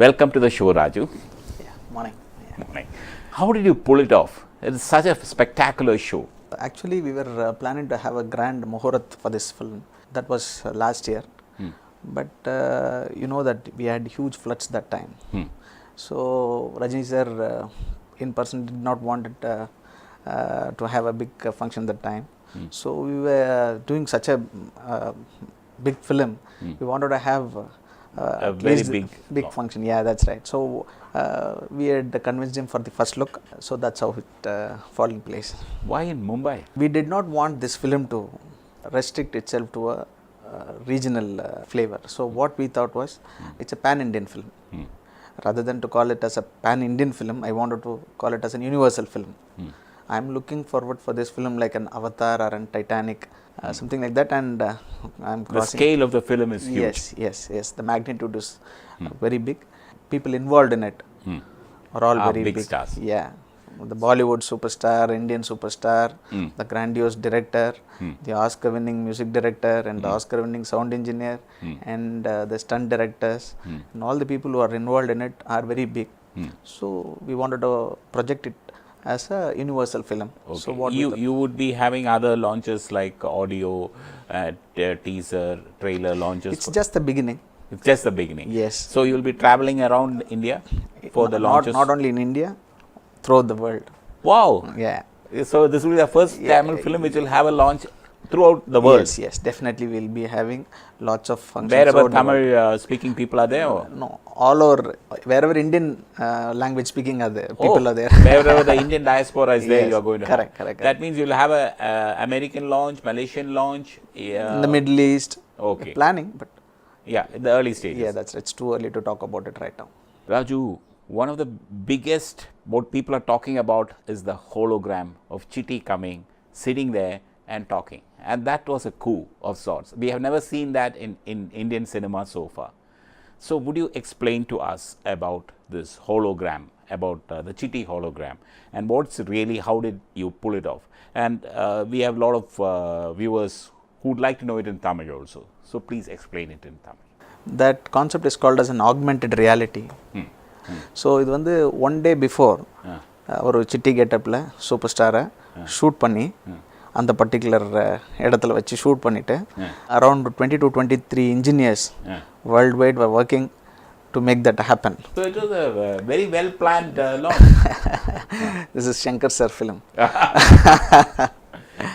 Welcome to the show, Raju. Yeah, morning. Yeah. Morning. How did you pull it off? It's such a spectacular show. Actually, we were planning to have a grand Muhurat for this film. That was last year. But you know that we had huge floods that time. So Rajini sir in person did not want it to have a big function that time. So we were doing such a big film. We wanted to have A very big function. Yeah, that's right. So we had convinced him for the first look. So that's how it fall in place. Why in Mumbai? We did not want this film to restrict itself to a regional flavor. So what we thought was, it's a pan-Indian film. Rather than to call it as a pan-Indian film, I wanted to call it as an universal film. I'm looking forward for this film like an Avatar or an Titanic, something like that, and I'm crossing. The scale of the film is huge. Yes. The magnitude is very big. People involved in it are all very big stars. Yeah. The Bollywood superstar, Indian superstar, the grandiose director, the Oscar-winning music director, and the Oscar-winning sound engineer, and the stunt directors, and all the people who are involved in it are very big. So we wanted to project it as a universal film. Okay. So what you would be having other launches like audio, teaser, trailer launches. it's just the beginning. It's just the beginning. Yes. So you will be traveling around India for the launches. Not only in India, throughout the world. Wow. Yeah. So this will be the first Tamil film which will have a launch throughout the world. Yes. Definitely, we'll be having lots of functions. Wherever throughout the Tamil world. speaking people are there? Or? No, all over, wherever Indian language speaking are there, people are there. Wherever the Indian diaspora is there, Yes, you are going to correct. That means you will have a American launch, Malaysian launch. In the Middle East. Okay. Planning, but Yeah, in the early stages. yeah, that's it's too early to talk about it right now. Raju, one of the biggest what people are talking about is the hologram of Chitti coming, sitting there and talking. And that was a coup of sorts. We have never seen that in Indian cinema so far. So would you explain to us about this hologram, about the Chitti hologram, and what's really, how did you pull it off? And we have a lot of viewers who would like to know it in Tamil also. So please explain it in Tamil. That concept is called as an augmented reality. So இது வந்து one day before ஒரு city கெட்டப்பில் super ஸ்டாரை shoot பண்ணி அந்த particular இடத்துல வச்சு shoot பண்ணிவிட்டு around 20 to 23 engineers world wide were working to make that happen. So it was a very well planned launch. This is Shankar sir film.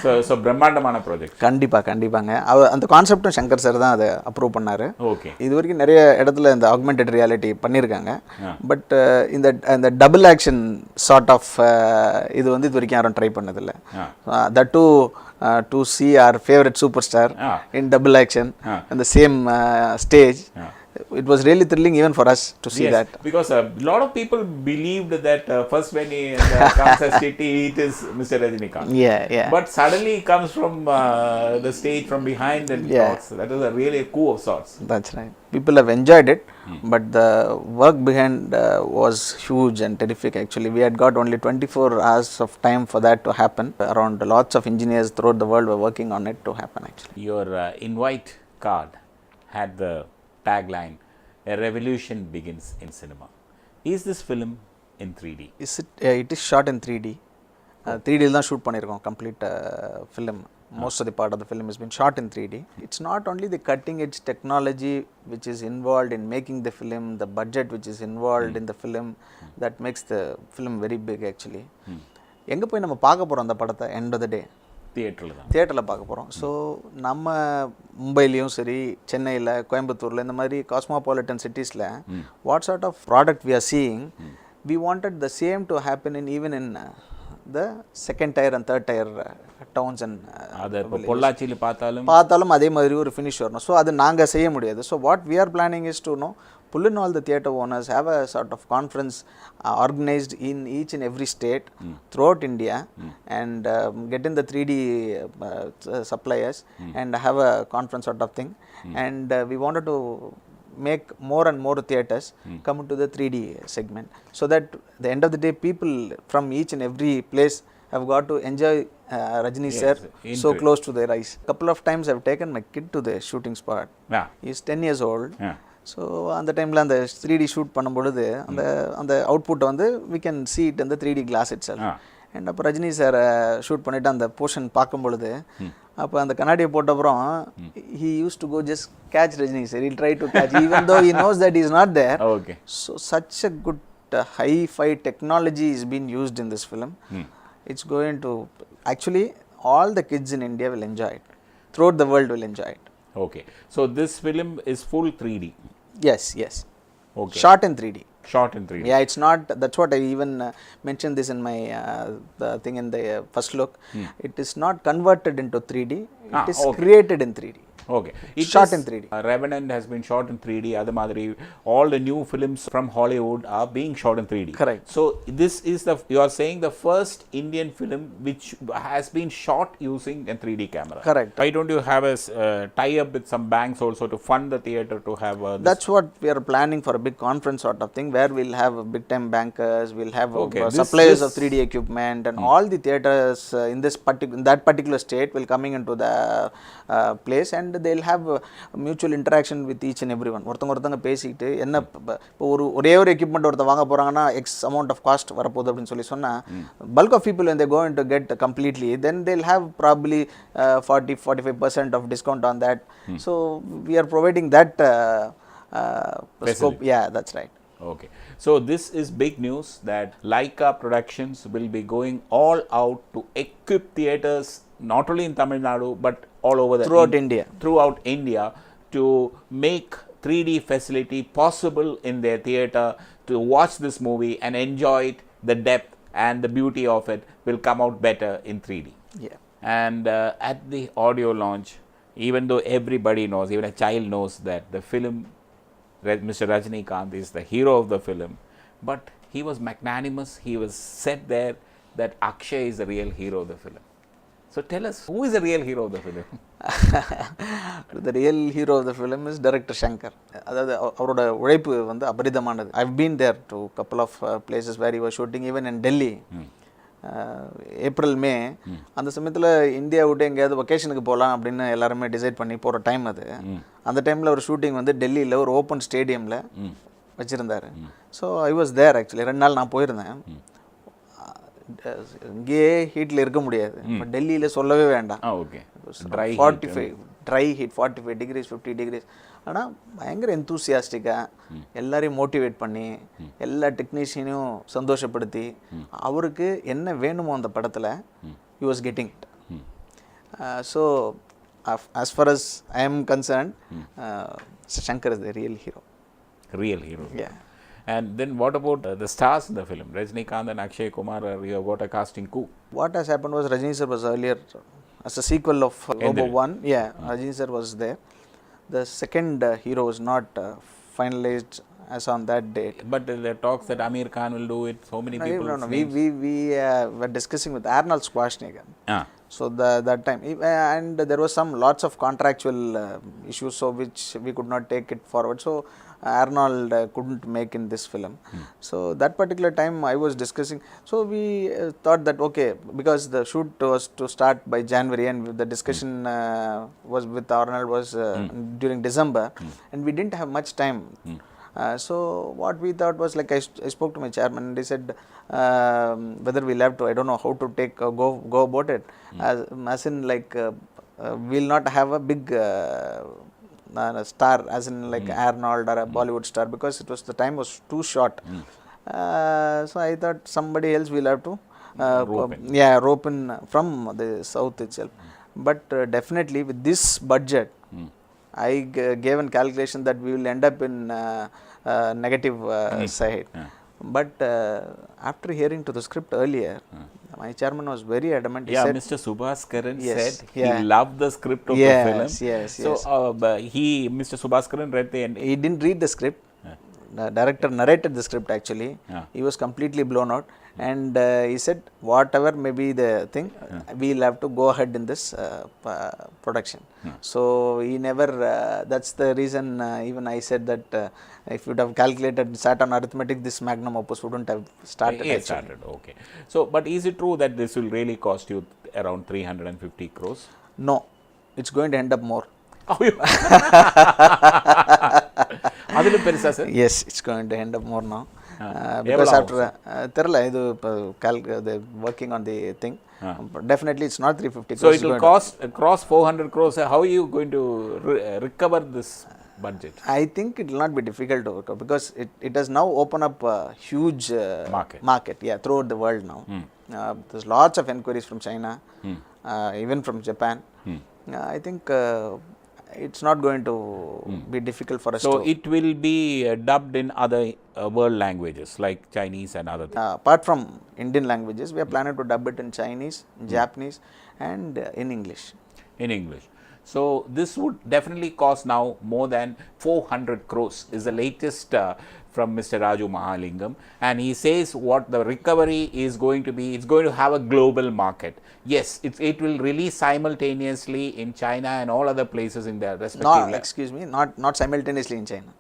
So பிரம்மாண்டமான project. கண்டிப்பாங்க. அந்த கான்செப்டும் Shankar sir தான் அதை அப்ரூவ் பண்ணாரு. ஓகே. இது வரைக்கும் நிறைய இடத்துல இந்த ஆக்மெண்டட் ரியாலிட்டி பண்ணியிருக்காங்க. பட் இந்த டபுள் ஆக்ஷன் சார்ட் ஆஃப் இது வந்து இது வரைக்கும் யாரும் ட்ரை பண்ணதில்லை. That to see our favorite superstar in double action in the same stage. It was really thrilling even for us to see that. Because a lot of people believed that first when he comes as Chitti, it is Mr. Rajinikanth. Yeah. But suddenly he comes from the stage from behind and talks. That was really a coup of sorts. That's right. People have enjoyed it, but the work behind was huge and terrific actually. We had got only 24 hours of time for that to happen. Around lots of engineers throughout the world were working on it to happen actually. Your invite card had the tagline, "A revolution begins in cinema." Is this film in 3D? It is shot in 3D. 3D தான் shoot பண்ணியிருக்கோம் complete film. Most of the part of the film has been shot in 3D. It's not only the cutting edge technology which is involved in making the film, the budget which is involved in the film that makes the film very big actually. எங்கே போய் நம்ம பார்க்க போகிறோம் அந்த படத்தை end of the day? தியேட்டரில் பார்க்க போகிறோம். ஸோ நம்ம மும்பைலேயும் சரி, சென்னையில், கோயம்புத்தூரில், இந்த மாதிரி காஸ்மோபாலிட்டன் சிட்டிஸில் what sort of product we are seeing, we wanted the same to happen in even in the second tier and third tier towns and பொள்ளாச்சியில் பார்த்தாலும் அதே மாதிரி ஒரு ஃபினிஷ் வரணும். ஸோ அது நாங்கள் செய்ய முடியாது. So what we are planning is to no pull in all the theatre owners, have a sort of conference organized in each and every state throughout India, and get in the 3D suppliers and have a conference sort of thing. And we wanted to make more and more theatres come into the 3D segment, so that at the end of the day people from each and every place have got to enjoy Rajini sir so close to their eyes. Couple of times I have taken my kid to the shooting spot. He is 10 years old. So அந்த டைமில் அந்த 3D shoot பண்ணும்பொழுது அந்த அவுட்புட்டை வந்து we can see it in the 3D glass itself. And அப்போ Rajini sir shoot பண்ணிவிட்டு அந்த போர்ஷன் பார்க்கும் பொழுது அப்போ அந்த கண்ணாடியை போட்ட அப்புறம் he used to go just catch Rajini sir, he'll try to catch even though he knows that he's not there. So such a good hi-fi technology is being used in this film. It's going to actually all the kids in India will enjoy it, throughout the world will enjoy it. Okay, so this film is full 3D. Yes. Okay, Shot in 3D. Shot in 3D. Yeah, it's not, that's what I even mentioned this in my the thing in the first look. It is not converted into 3D, it is created in 3D. Okay, it shot is, in 3D. Revenant has been shot in 3D. Adu madri all the new films from Hollywood are being shot in 3D. Correct. So this is the, you are saying, the first Indian film which has been shot using a 3D camera. Correct. Why don't you have a tie up with some banks also to fund the theatre to have That's what we are planning for, a big conference sort of thing where we'll have big time bankers, we'll have suppliers of 3D equipment, and all the theatres in that particular state will coming into the place, and they'll have mutual interaction with each and everyone. ஒருத்தங்க பேசிக்கிட்டு என்ன இப்போ ஒரே ஒரு equipment ஒருத்தர் வாங்க போகிறாங்கன்னா X amount of cost வரப்போகுது அப்படின்னு சொல்லி சொன்னால் bulk of people when they go into get completely, then they'll have probably 40-45% of discount on that. So we are providing that scope. Yeah, that's right. Okay, so this is big news that Lyca Productions will be going all out to equip theatres not only in Tamil Nadu but all over throughout India to make 3D facility possible in their theatre to watch this movie and enjoy it. The depth and the beauty of it will come out better in 3D. Yeah. And at the audio launch, even though everybody knows, even a child knows that the film, Mr. Rajinikanth is the hero of the film, but he was magnanimous. He was said there that Akshay is the real hero of the film. So tell us, who is the real hero of the film? The real hero of the film is director Shankar. அதாவது அவரோட உழைப்பு வந்து அபரிதமானது. I've been there to a couple of places where he was shooting, even in Delhi. April May அந்த சமயத்தில் India விட்டு எங்கேயாவது வெக்கேஷனுக்கு போகலாம் அப்படின்னு எல்லாருமே டிசைட் பண்ணி போகிற டைம் அது. அந்த டைமில் ஒரு ஷூட்டிங் வந்து டெல்லியில் ஒரு ஓப்பன் ஸ்டேடியமில் வச்சுருந்தார். So I was there actually. 2 நாள் நான் போயிருந்தேன். இங்கேயே ஹீட்டில் இருக்க முடியாது, பட் டெல்லியில் சொல்லவே வேண்டாம். 45 ட்ரை ஹீட், 45 degrees 50 degrees. ஆனால் பயங்கர எந்தூசியாஸ்டிக்காக எல்லாரையும் மோட்டிவேட் பண்ணி எல்லா டெக்னீஷியனையும் சந்தோஷப்படுத்தி அவருக்கு என்ன வேணுமோ அந்த படத்தில் he was getting it. So as far as I am concerned, Shankar is the real hero. Real hero. Yeah. And then what about the stars in the film? Rajinikanth and Akshay Kumar, you have got a casting coup. What has happened was Rajini sir was earlier as a sequel of Robo 1. Yeah, Rajini sir was there. The second hero was not finalized as on that date. But there talks that Amir Khan will do it. So many people. No. We were discussing with Arnold Schwarzenegger. So that time, and there was lots of contractual issues, so which we could not take it forward. So Arnold couldn't make in this film. So that particular time I was discussing. So we thought that okay, because the shoot was to start by January, and the discussion was with Arnold was during December, and we didn't have much time. So what we thought was, like, I spoke to my chairman and he said whether we'll have to, I don't know how to take go about it, as in like we'll not have a big star as in like Arnold or a Bollywood star, because the time was too short. So I thought somebody else will have to rope in from the south itself. But definitely with this budget, I gave a calculation that we will end up in negative side. But after hearing to the script earlier, my chairman was very adamant. He said, Mr. Subhaskaran said he loved the script of the film. So Mr. Subhaskaran read the end. He didn't read the script. The director narrated the script actually. He was completely blown out, and he said whatever may be the thing, we'll have to go ahead in this production. So he never, that's the reason even I said that if you would have calculated, sat on arithmetic, this magnum opus wouldn't have started. Okay. So but is it true that this will really cost you around 350 crores? No, it's going to end up more. அது அதிலும் பெருசா sir? Yes, it's going to end up more now. Because எவ்வளவு after தெரியல இது working on the thing. But definitely it's not 350 So crores. it will cost cross 400 crores. How are you going to recover this budget? I think it will not be difficult to work out because it has now opened up a huge market, yeah, throughout the world now. There's lots of inquiries from China, even from Japan. I think it's not going to be difficult for us So to. it will be dubbed in other world languages like Chinese and other things. Apart from Indian languages, we are planning to dub it in Chinese, Japanese, and in English. In English. So this would definitely cost now more than 400 crores is the latest from Mr. Raju Mahalingam, and he says what the recovery is going to be. It's going to have a global market. Yes, it will release simultaneously in China and all other places in their respective. No, excuse me, not simultaneously in China.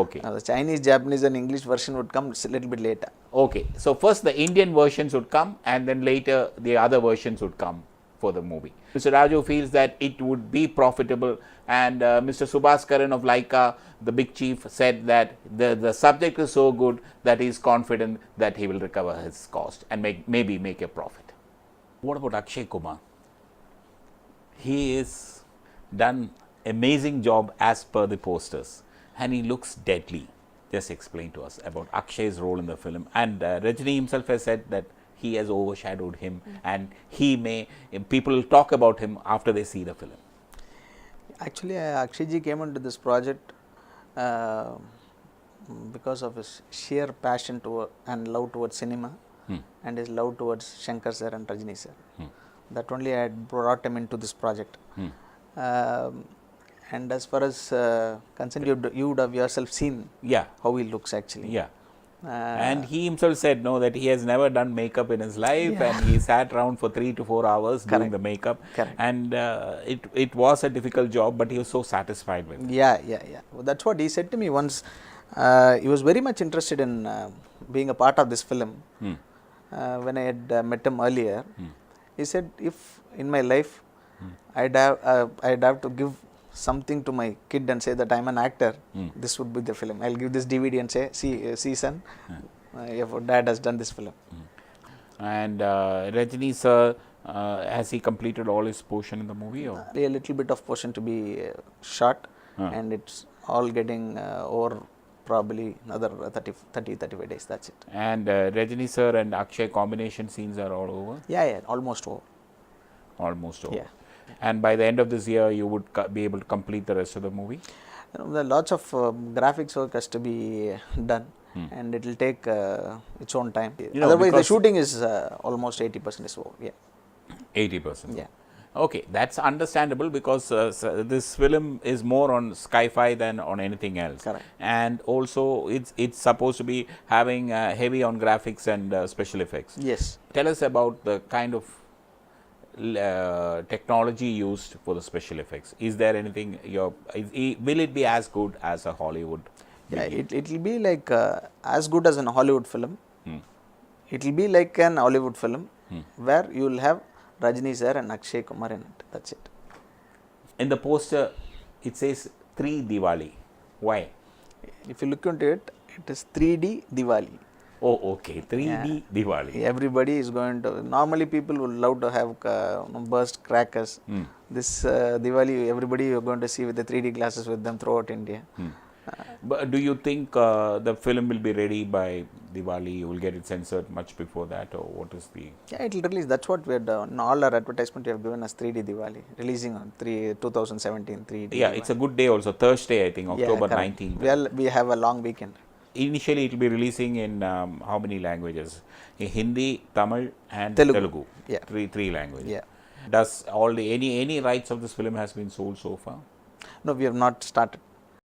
Okay. The Chinese, Japanese, and English version would come a little bit later. Okay. So first the Indian versions would come, and then later the other versions would come for the movie. Mr. Raju feels that it would be profitable, and Mr. Subhaskaran of Lyca, the big chief, said that the subject is so good that he is confident that he will recover his cost and maybe make a profit. What about Akshay Kumar? He is done amazing job as per the posters, and he looks deadly. Just explain to us about Akshay's role in the film. And Rajini himself has said that he has overshadowed him, and people will talk about him after they see the film. Actually, Akshay ji came into this project because of his sheer passion and love towards cinema, and his love towards Shankar sir and Rajini sir. That only had brought him into this project. And as far as concerned, you would have yourself seen how he looks actually. Yeah. And he himself said that he has never done makeup in his life, and he sat around for 3 to 4 hours doing the makeup. And it was a difficult job, but he was so satisfied with it. Yeah. Well, that's what he said to me once. He was very much interested in being a part of this film. When I had met him earlier, he said, if in my life I'd have to give something to my kid and say that I'm an actor, this would be the film. I'll give this DVD and say, see son, your dad has done this film. And Rajini sir, has he completed all his portion in the movie? Or? A little bit of portion to be shot, and it's all getting over probably another 30-35 days, that's it. And Rajini sir and Akshay combination scenes are all over? Yeah, almost over. Almost over. Yeah. And by the end of this year, you would be able to complete the rest of the movie? There are lots of graphics work has to be done, and it will take its own time. Otherwise, the shooting is almost 80% is over. Yeah. 80%? Yeah. Okay, that's understandable because this film is more on sci-fi than on anything else. Correct. And also, it's supposed to be having heavy on graphics and special effects. Yes. Tell us about the kind of technology used for the special effects. Is there anything will it be as good as a Hollywood? Yeah, it will be like as good as an Hollywood film. It will be like an Hollywood film where you will have Rajini sir and Akshay Kumar in it. That's it. In the poster, it says 3 Diwali. Why? If you look into it, it is 3D Diwali. Oh, okay. 3D Diwali. Everybody is going to. Normally, people would love to have burst crackers. This Diwali, everybody you are going to see with the 3D glasses with them throughout India. But do you think the film will be ready by Diwali? You will get it censored much before that, or what is the? Yeah, it will release. That's what we have done. In all our advertisement, we have given us 3D Diwali, releasing on 2017 3D. Yeah, Diwali. it's a good day also. Thursday, I think, October 19th. We have a long weekend. Initially, it will be releasing in how many languages? In Hindi, Tamil, and Telugu. Yeah. Three languages. Yeah. Does any rights of this film has been sold so far? No, we have not started.